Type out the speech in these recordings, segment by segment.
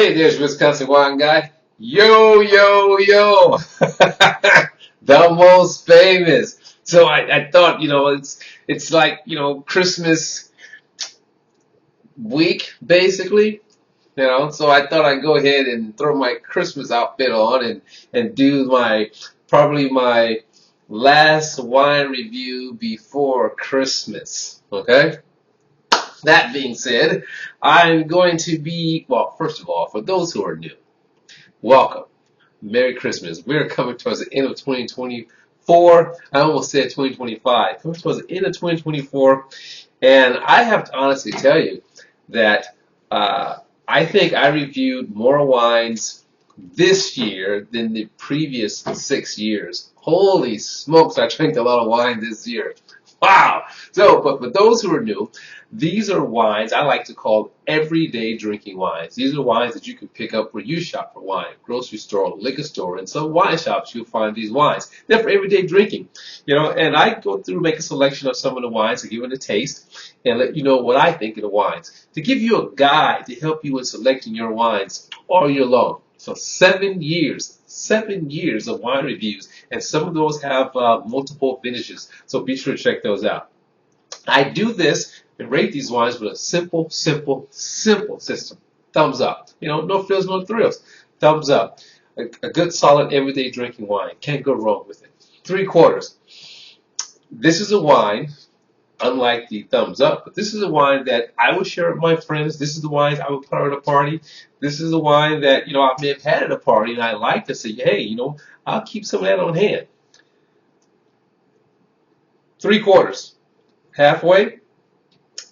Hey, there's Wisconsin wine guy. Yo, yo, yo. The most famous. So I thought, it's like, Christmas week, basically. So I thought I'd go ahead and throw my Christmas outfit on and do probably my last wine review before Christmas. Okay? That being said, I'm going to be, well, first of all, for those who are new, welcome. Merry Christmas. We're coming towards the end of 2024. I almost said 2025. Coming towards the end of 2024. And I have to honestly tell you that I think I reviewed more wines this year than the previous 6 years. Holy smokes, I drank a lot of wine this year. Wow! So, but for those who are new, these are wines I like to call everyday drinking wines. These are wines that you can pick up where you shop for wine, grocery store, liquor store, and some wine shops you'll find these wines. They're for everyday drinking, and I go through, make a selection of some of the wines to give it a taste and let you know what I think of the wines, to give you a guide to help you in selecting your wines all year long. So 7 years of wine reviews, and some of those have multiple finishes, so be sure to check those out. I do this and rate these wines with a simple system. Thumbs up. No frills, no thrills. Thumbs up. A good, solid, everyday drinking wine. Can't go wrong with it. 3/4. This is a wine, unlike the thumbs up, but this is a wine that I would share with my friends. This is the wine I would put at a party. This is a wine that, I may have had at a party and I like to say, hey, I'll keep some of that on hand. 3/4. Halfway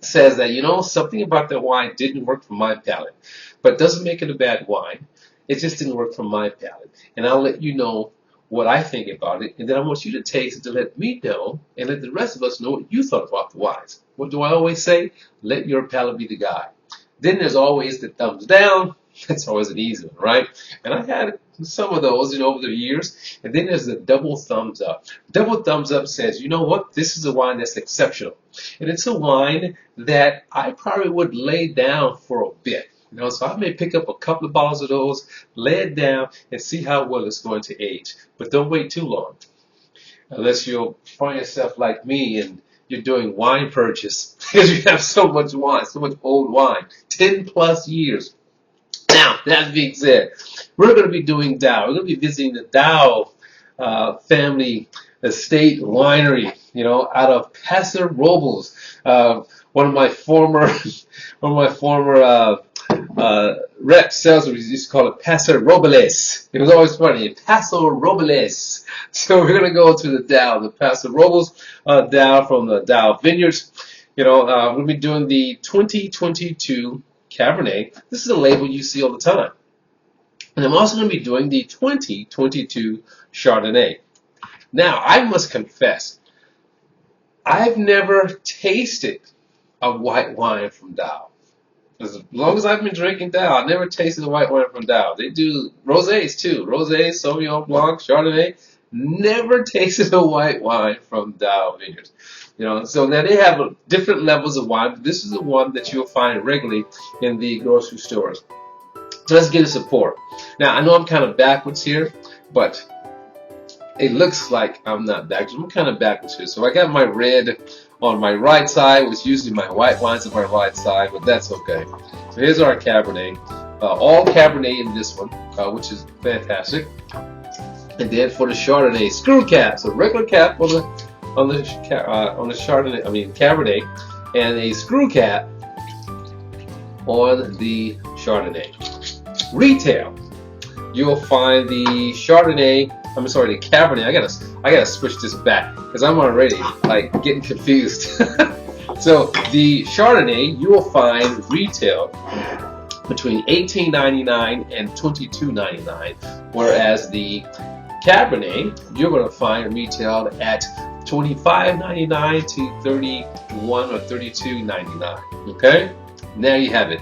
says that, something about that wine didn't work for my palate, but doesn't make it a bad wine. It just didn't work for my palate. And I'll let you know what I think about it, and then I want you to taste it to let me know and let the rest of us know what you thought about the wines. What do I always say? Let your palate be the guide. Then there's always the thumbs down. That's always an easy one, right? And I had some of those, over the years. And then there's the double thumbs up. Double thumbs up says, you know what? This is a wine that's exceptional. And it's a wine that I probably would lay down for a bit. So I may pick up a couple of bottles of those, lay it down, and see how well it's going to age. But don't wait too long, unless you'll find yourself like me and you're doing wine purchase because you have so much wine, so much old wine, 10 plus years. Now, that being said, we're going to be doing Daou. We're going to be visiting the Daou family estate winery, out of Paso, Robles. One of my former rep sales used to call it Paso Robles. It was always funny, Paso Robles. So we're going to go to the Daou, the Paso Robles Daou from the Daou vineyards. We'll be doing the 2022 Cabernet. This is a label you see all the time. And I'm also going to be doing the 2022 Chardonnay. Now, I must confess, I've never tasted a white wine from Daou. As long as I've been drinking Daou, I've never tasted a white wine from Daou. They do rosés too. Rosés, Sauvignon Blanc, Chardonnay. Never tasted a white wine from Daou vineyards. So now they have different levels of wine, but this is the one that you'll find regularly in the grocery stores. So let's get us a pour. Now, I know I'm kind of backwards here, but it looks like I'm not backwards. I'm kind of backwards here. So I got my red on my right side, which usually my white wine's on my right side, but that's okay. So here's our Cabernet. All Cabernet in this one, which is fantastic. And then for the Chardonnay, screw cap. So regular cap on the Chardonnay, Cabernet, and a screw cap on the Chardonnay. Retail, you'll find the Chardonnay. The Cabernet. I gotta switch this back because I'm already getting confused. So the Chardonnay you will find retail between $18.99 and $22.99, whereas the Cabernet you're going to find retailed at $25.99 to $31 or $32.99. Okay, now you have it.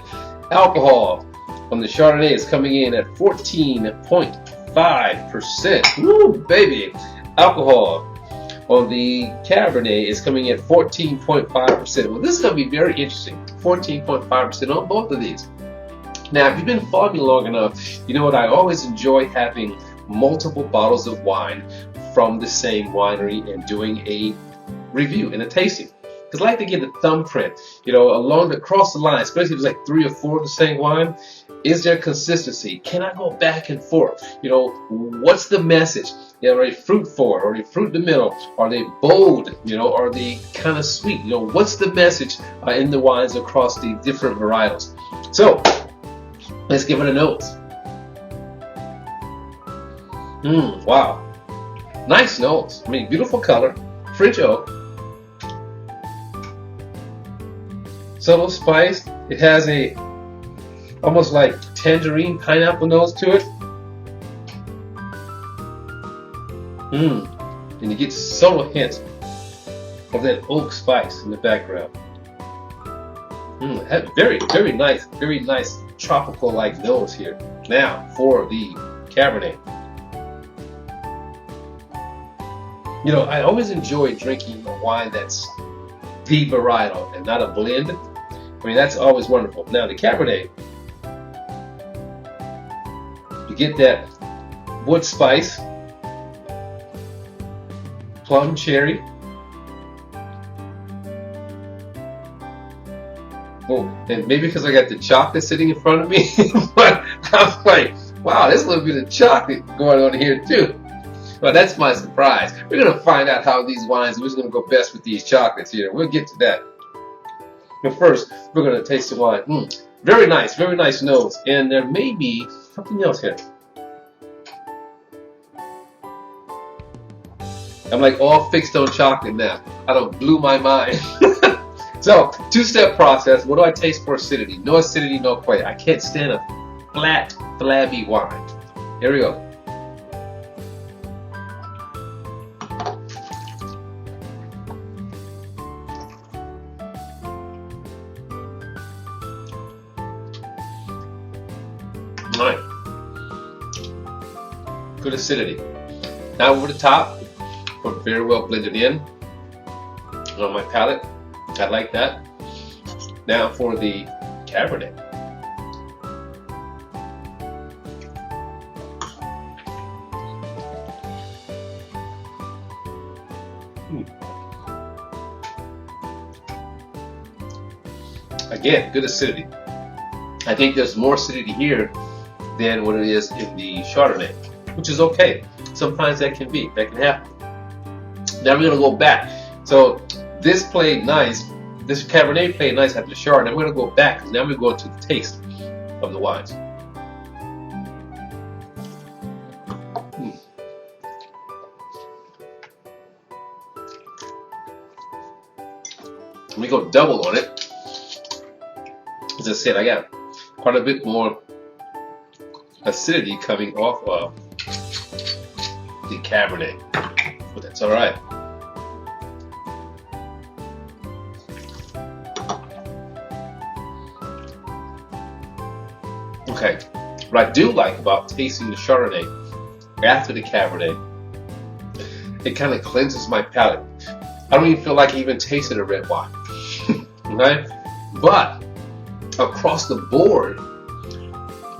Alcohol on the Chardonnay is coming in at 14.5%. Woo, baby! Alcohol on the Cabernet is coming in at 14.5%. Well, this is going to be very interesting. 14.5% on both of these. Now, if you've been following me long enough, you know what? I always enjoy having multiple bottles of wine from the same winery and doing a review and a tasting. Because I like to get a thumbprint, you know, across the line, especially if it's like 3 or 4 of the same wine. Is there consistency? Can I go back and forth? You know, what's the message? You know, are they fruit forward? Are they fruit in the middle? Are they bold? You know, are they kind of sweet? You know, what's the message in the wines across the different varietals? So, let's give it a nose. Wow. Nice nose. I mean, beautiful color. French oak. Subtle spice. It has a almost like tangerine pineapple nose to it. And you get subtle hints of that oak spice in the background. Very, very nice tropical-like nose here. Now for the Cabernet. You know, I always enjoy drinking a wine that's the varietal and not a blend. I mean, that's always wonderful. Now the Cabernet, you get that wood spice, plum cherry. Oh, and maybe because I got the chocolate sitting in front of me, but I'm like, wow, there's a little bit of chocolate going on here too. Well, that's my surprise. We're going to find out how these wines, which is going to go best with these chocolates here. We'll get to that. But first, we're going to taste the wine. Very nice nose. And there may be something else here. I'm like all fixed on chocolate now. I don't blew my mind. So, two-step process. What do I taste for acidity? No acidity, no quite. I can't stand a flat, flabby wine. Here we go. All right. Good acidity. Now over the top, but very well blended in on my palate. I like that. Now for the Cabernet. Again, good acidity. I think there's more acidity here than what it is in the Chardonnay, which is okay. Sometimes that can happen. Now we're gonna go back. So this played nice. This Cabernet played nice after the Chard. Now we're gonna go back because now we're going to the taste of the wines. Let me go double on it. As I said, I got quite a bit more acidity coming off of the Cabernet, but that's all right. Okay, what I do like about tasting the Chardonnay after the Cabernet, it kind of cleanses my palate. I don't even feel like I even tasted a red wine. Okay, but across the board,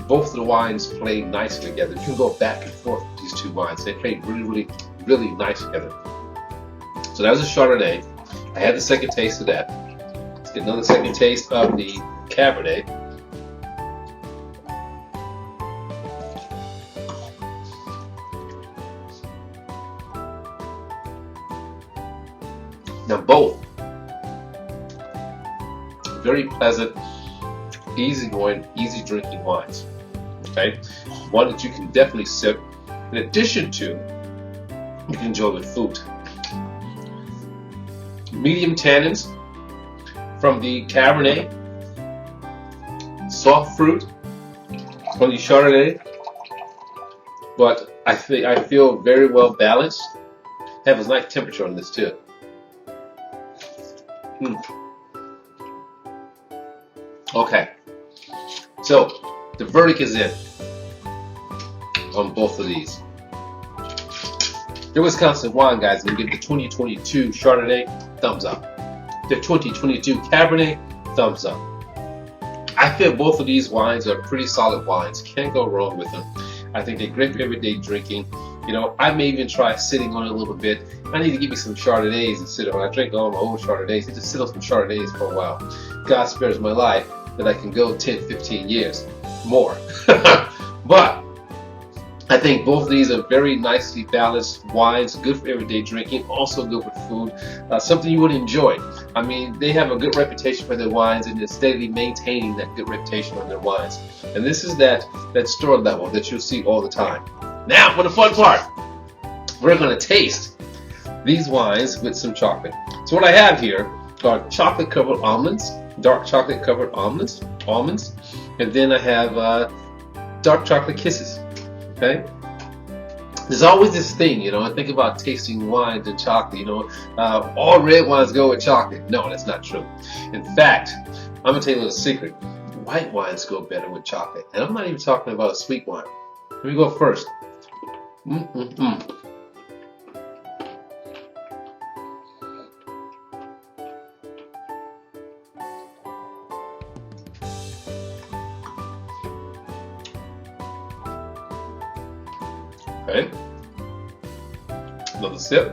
both of the wines play nicely together. You can go back and forth with these two wines. They play really nice together. So that was a Chardonnay. I had the second taste of that. Let's get another second taste of the Cabernet. Now both very pleasant, easygoing, easy drinking wines. Okay, one that you can definitely sip. In addition to, you can enjoy with food. Medium tannins from the Cabernet, soft fruit from the Chardonnay, but I feel very well balanced. Have a nice temperature on this too. Okay, so the verdict is in on both of these. The Wisconsin wine guys will give the 2022 Chardonnay thumbs up. The 2022 Cabernet thumbs up. I feel both of these wines are pretty solid wines. Can't go wrong with them. I think they're great for everyday drinking. You know, I may even try sitting on it a little bit. I need to give me some Chardonnays and sit on. I drink all my old Chardonnays. I just sit on some Chardonnays for a while. God spares my life that I can go 10, 15 years more. But I think both of these are very nicely balanced wines, good for everyday drinking, also good with food, something you would enjoy. I mean, they have a good reputation for their wines, and they're steadily maintaining that good reputation on their wines. And this is that store level that you'll see all the time. Now, for the fun part, we're going to taste these wines with some chocolate. So what I have here are chocolate-covered almonds, dark chocolate-covered almonds, and then I have dark chocolate kisses. Okay. There's always this thing, you know, I think about tasting wines and chocolate, you know, all red wines go with chocolate. No, that's not true. In fact, I'm going to tell you a little secret. White wines go better with chocolate. And I'm not even talking about a sweet wine. Let me go first. Okay, another sip.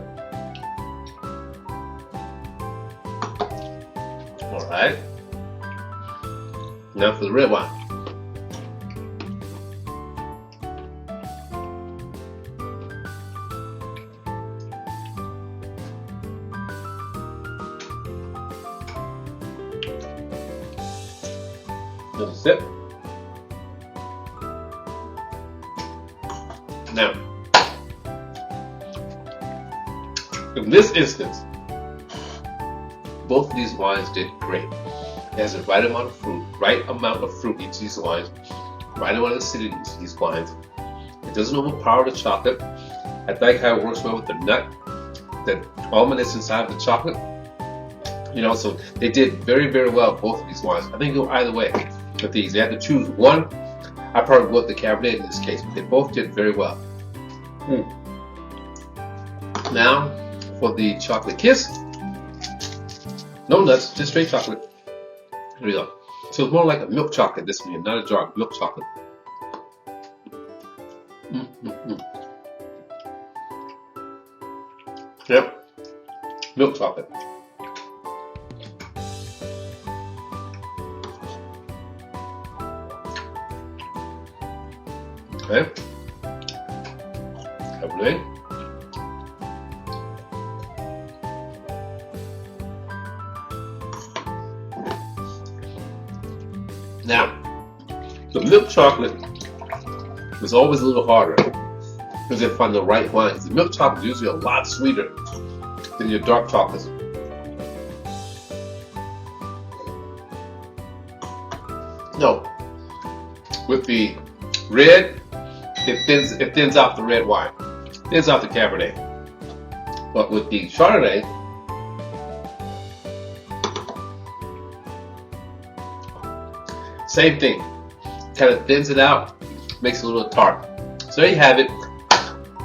All right, now for the red wine. Another sip. Now, in this instance, both of these wines did great. It has the right amount of fruit in each of these wines, right amount of acidity in each of these wines. It doesn't overpower the chocolate. I like how it works well with the nut, that almond that's inside of the chocolate. You know, so they did very, very well with both of these wines. I think go either way with these. They had to choose one. I probably go with the Cabernet in this case, but they both did very well. Now, for the chocolate kiss, no nuts, just straight chocolate. Here we go. So it's more like a milk chocolate, this one, not a dark milk chocolate. Yep, milk chocolate. Okay. Cabernet. Now, the milk chocolate is always a little harder because they find the right wines. The milk chocolate is usually a lot sweeter than your dark chocolates. No, with the red, it thins out the red wine, thins out the Cabernet. But with the Chardonnay, same thing, kind of thins it out, makes it a little tart. So there you have it.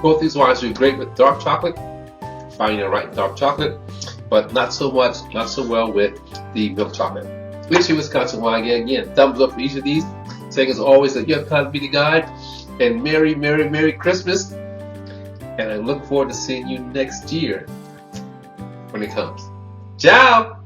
Both these wines do great with dark chocolate, finding the right dark chocolate, but not so well with the milk chocolate. Which Wisconsin wine again, thumbs up for each of these. Saying as always that you have time to be the guide, and Merry, Merry, Merry Christmas. And I look forward to seeing you next year when it comes. Ciao!